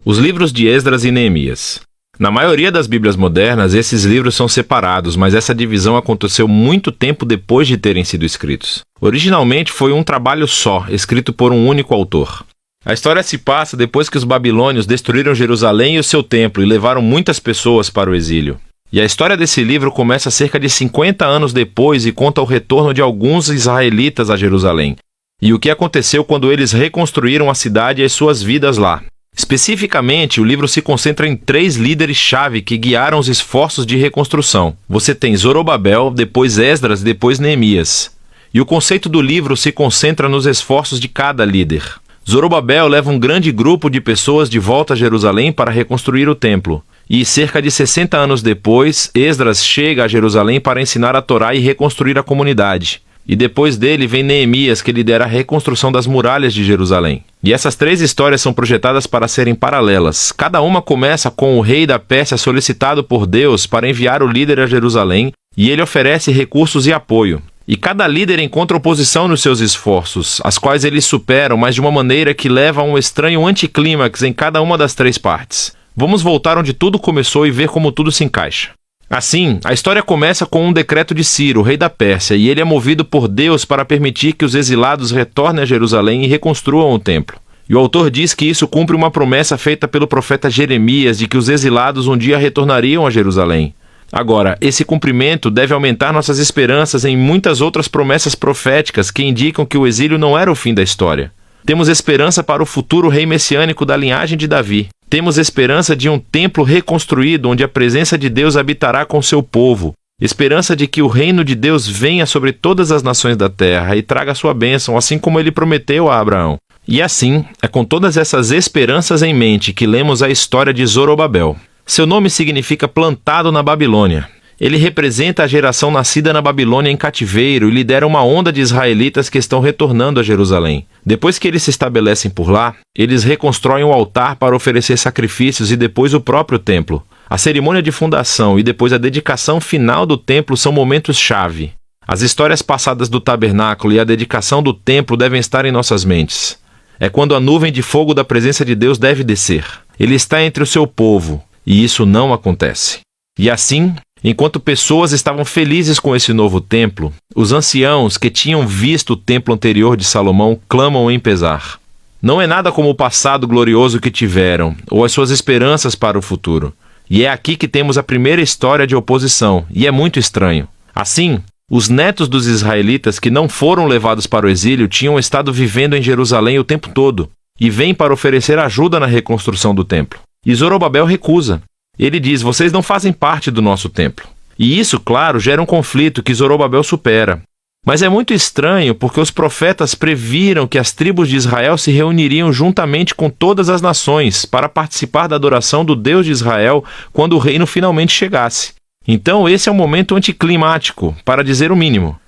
Os livros de Esdras e Neemias. Na maioria das Bíblias modernas, esses livros são separados, mas essa divisão aconteceu muito tempo depois de terem sido escritos. Originalmente foi um trabalho só, escrito por um único autor. A história se passa depois que os babilônios destruíram Jerusalém e o seu templo e levaram muitas pessoas para o exílio. E a história desse livro começa cerca de 50 anos depois e conta o retorno de alguns israelitas a Jerusalém, e o que aconteceu quando eles reconstruíram a cidade e as suas vidas lá. Especificamente, o livro se concentra em 3 líderes-chave que guiaram os esforços de reconstrução. Você tem Zorobabel, depois Esdras e depois Neemias. E o conceito do livro se concentra nos esforços de cada líder. Zorobabel leva um grande grupo de pessoas de volta a Jerusalém para reconstruir o templo. E cerca de 60 anos depois, Esdras chega a Jerusalém para ensinar a Torá e reconstruir a comunidade. E depois dele vem Neemias, que lidera a reconstrução das muralhas de Jerusalém. E essas 3 histórias são projetadas para serem paralelas. Cada uma começa com o rei da Pérsia solicitado por Deus para enviar o líder a Jerusalém, e ele oferece recursos e apoio. E cada líder encontra oposição nos seus esforços, as quais eles superam, mas de uma maneira que leva a um estranho anticlímax em cada uma das 3 partes. Vamos voltar onde tudo começou e ver como tudo se encaixa. Assim, a história começa com um decreto de Ciro, rei da Pérsia, e ele é movido por Deus para permitir que os exilados retornem a Jerusalém e reconstruam o templo. E o autor diz que isso cumpre uma promessa feita pelo profeta Jeremias de que os exilados um dia retornariam a Jerusalém. Agora, esse cumprimento deve aumentar nossas esperanças em muitas outras promessas proféticas que indicam que o exílio não era o fim da história. Temos esperança para o futuro rei messiânico da linhagem de Davi. Temos esperança de um templo reconstruído onde a presença de Deus habitará com seu povo. Esperança de que o reino de Deus venha sobre todas as nações da terra e traga sua bênção, assim como ele prometeu a Abraão. E assim, é com todas essas esperanças em mente que lemos a história de Zorobabel. Seu nome significa plantado na Babilônia. Ele representa a geração nascida na Babilônia em cativeiro e lidera uma onda de israelitas que estão retornando a Jerusalém. Depois que eles se estabelecem por lá, eles reconstroem o altar para oferecer sacrifícios e depois o próprio templo. A cerimônia de fundação e depois a dedicação final do templo são momentos-chave. As histórias passadas do tabernáculo e a dedicação do templo devem estar em nossas mentes. É quando a nuvem de fogo da presença de Deus deve descer. Ele está entre o seu povo, e isso não acontece. E assim, enquanto pessoas estavam felizes com esse novo templo, os anciãos que tinham visto o templo anterior de Salomão clamam em pesar. Não é nada como o passado glorioso que tiveram, ou as suas esperanças para o futuro. E é aqui que temos a primeira história de oposição, e é muito estranho. Assim, os netos dos israelitas que não foram levados para o exílio tinham estado vivendo em Jerusalém o tempo todo, e vêm para oferecer ajuda na reconstrução do templo. E Zorobabel recusa. Ele diz: vocês não fazem parte do nosso templo. E isso, claro, gera um conflito que Zorobabel supera. Mas é muito estranho porque os profetas previram que as tribos de Israel se reuniriam juntamente com todas as nações para participar da adoração do Deus de Israel quando o reino finalmente chegasse. Então esse é um momento anticlimático, para dizer o mínimo.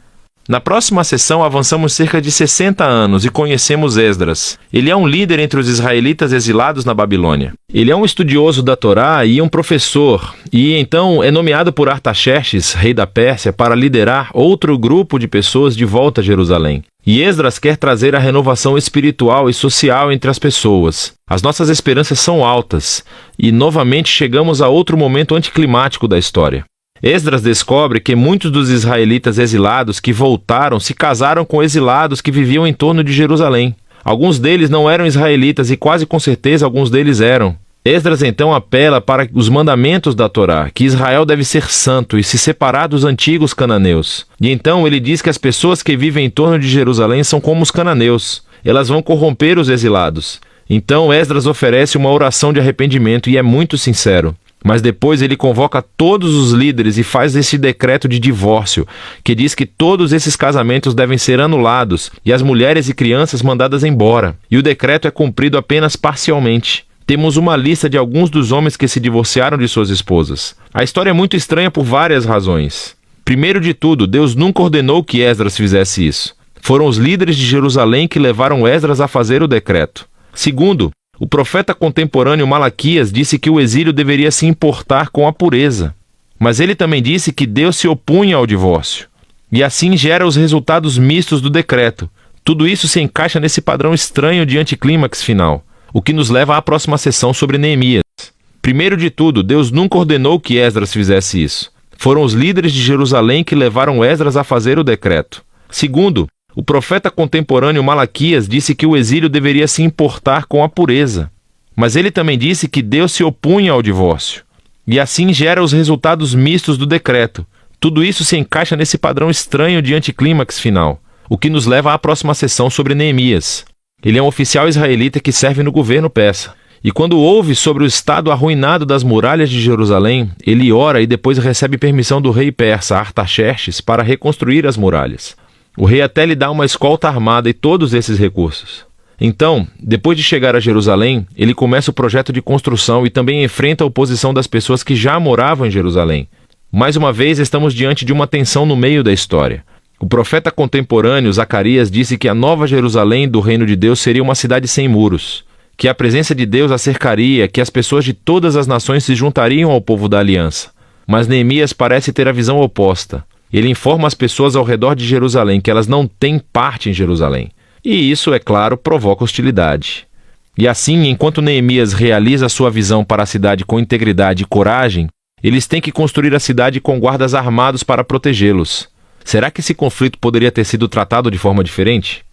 Na próxima sessão avançamos cerca de 60 anos e conhecemos Esdras. Ele é um líder entre os israelitas exilados na Babilônia. Ele é um estudioso da Torá e um professor, e então é nomeado por Artaxerxes, rei da Pérsia, para liderar outro grupo de pessoas de volta a Jerusalém. E Esdras quer trazer a renovação espiritual e social entre as pessoas. As nossas esperanças são altas, e novamente chegamos a outro momento anticlimático da história. Esdras descobre que muitos dos israelitas exilados que voltaram se casaram com exilados que viviam em torno de Jerusalém. Alguns deles não eram israelitas e quase com certeza alguns deles eram. Esdras então apela para os mandamentos da Torá, que Israel deve ser santo e se separar dos antigos cananeus. E então ele diz que as pessoas que vivem em torno de Jerusalém são como os cananeus. Elas vão corromper os exilados. Então Esdras oferece uma oração de arrependimento e é muito sincero. Mas depois ele convoca todos os líderes e faz esse decreto de divórcio, que diz que todos esses casamentos devem ser anulados e as mulheres e crianças mandadas embora. E o decreto é cumprido apenas parcialmente. Temos uma lista de alguns dos homens que se divorciaram de suas esposas. A história é muito estranha por várias razões. Primeiro de tudo, Deus nunca ordenou que Esdras fizesse isso. Foram os líderes de Jerusalém que levaram Esdras a fazer o decreto. Segundo, o profeta contemporâneo Malaquias disse que o exílio deveria se importar com a pureza. Mas ele também disse que Deus se opunha ao divórcio. E assim gera os resultados mistos do decreto. Tudo isso se encaixa nesse padrão estranho de anticlímax final, o que nos leva à próxima sessão sobre Neemias. Primeiro de tudo, Deus nunca ordenou que Esdras fizesse isso. Foram os líderes de Jerusalém que levaram Esdras a fazer o decreto. Segundo, o profeta contemporâneo Malaquias disse que o exílio deveria se importar com a pureza. Mas ele também disse que Deus se opunha ao divórcio. E assim gera os resultados mistos do decreto. Tudo isso se encaixa nesse padrão estranho de anticlímax final, o que nos leva à próxima sessão sobre Neemias. Ele é um oficial israelita que serve no governo persa. E quando ouve sobre o estado arruinado das muralhas de Jerusalém, ele ora e depois recebe permissão do rei persa Artaxerxes para reconstruir as muralhas. O rei até lhe dá uma escolta armada e todos esses recursos. Então, depois de chegar a Jerusalém, ele começa o projeto de construção e também enfrenta a oposição das pessoas que já moravam em Jerusalém. Mais uma vez, estamos diante de uma tensão no meio da história. O profeta contemporâneo Zacarias disse que a nova Jerusalém do reino de Deus seria uma cidade sem muros, que a presença de Deus a cercaria, que as pessoas de todas as nações se juntariam ao povo da aliança. Mas Neemias parece ter a visão oposta. Ele informa as pessoas ao redor de Jerusalém que elas não têm parte em Jerusalém. E isso, é claro, provoca hostilidade. E assim, enquanto Neemias realiza sua visão para a cidade com integridade e coragem, eles têm que construir a cidade com guardas armados para protegê-los. Será que esse conflito poderia ter sido tratado de forma diferente?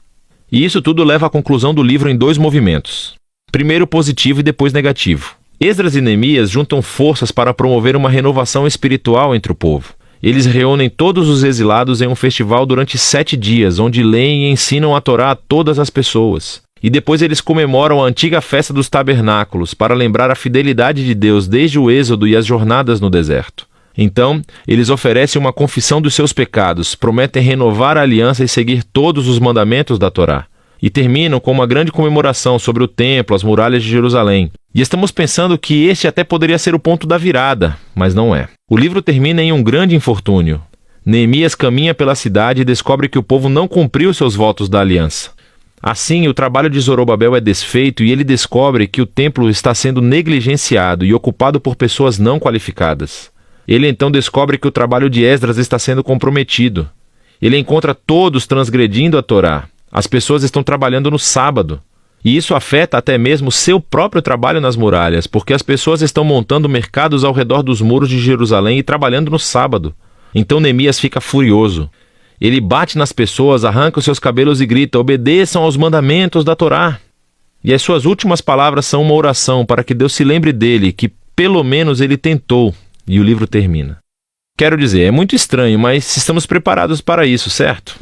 E isso tudo leva à conclusão do livro em 2 movimentos. Primeiro positivo e depois negativo. Esdras e Neemias juntam forças para promover uma renovação espiritual entre o povo. Eles reúnem todos os exilados em um festival durante 7 dias, onde leem e ensinam a Torá a todas as pessoas. E depois eles comemoram a antiga festa dos tabernáculos para lembrar a fidelidade de Deus desde o Êxodo e as jornadas no deserto. Então, eles oferecem uma confissão dos seus pecados, prometem renovar a aliança e seguir todos os mandamentos da Torá. E terminam com uma grande comemoração sobre o templo, as muralhas de Jerusalém. E estamos pensando que este até poderia ser o ponto da virada, mas não é. O livro termina em um grande infortúnio. Neemias caminha pela cidade e descobre que o povo não cumpriu seus votos da aliança. Assim, o trabalho de Zorobabel é desfeito e ele descobre que o templo está sendo negligenciado e ocupado por pessoas não qualificadas. Ele então descobre que o trabalho de Esdras está sendo comprometido. Ele encontra todos transgredindo a Torá. As pessoas estão trabalhando no sábado. E isso afeta até mesmo seu próprio trabalho nas muralhas, porque as pessoas estão montando mercados ao redor dos muros de Jerusalém e trabalhando no sábado. Então Neemias fica furioso. Ele bate nas pessoas, arranca os seus cabelos e grita: obedeçam aos mandamentos da Torá. E as suas últimas palavras são uma oração para que Deus se lembre dele, que pelo menos ele tentou. E o livro termina. Quero dizer, é muito estranho, mas estamos preparados para isso, certo?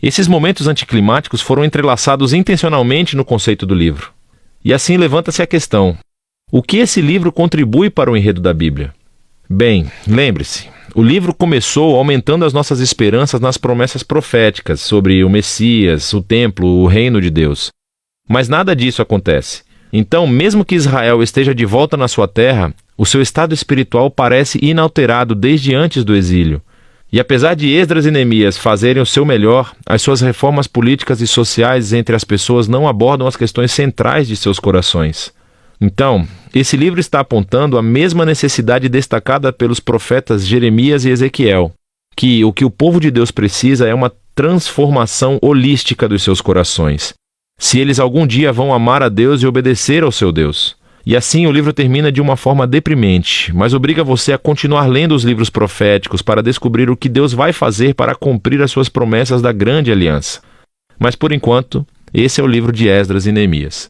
Esses momentos anticlimáticos foram entrelaçados intencionalmente no conceito do livro. E assim levanta-se a questão: o que esse livro contribui para o enredo da Bíblia? Bem, lembre-se, o livro começou aumentando as nossas esperanças nas promessas proféticas sobre o Messias, o templo, o reino de Deus. Mas nada disso acontece. Então, mesmo que Israel esteja de volta na sua terra, o seu estado espiritual parece inalterado desde antes do exílio. E apesar de Esdras e Neemias fazerem o seu melhor, as suas reformas políticas e sociais entre as pessoas não abordam as questões centrais de seus corações. Então, esse livro está apontando a mesma necessidade destacada pelos profetas Jeremias e Ezequiel, que o povo de Deus precisa é uma transformação holística dos seus corações, se eles algum dia vão amar a Deus e obedecer ao seu Deus. E assim o livro termina de uma forma deprimente, mas obriga você a continuar lendo os livros proféticos para descobrir o que Deus vai fazer para cumprir as suas promessas da grande aliança. Mas por enquanto, esse é o livro de Esdras e Neemias.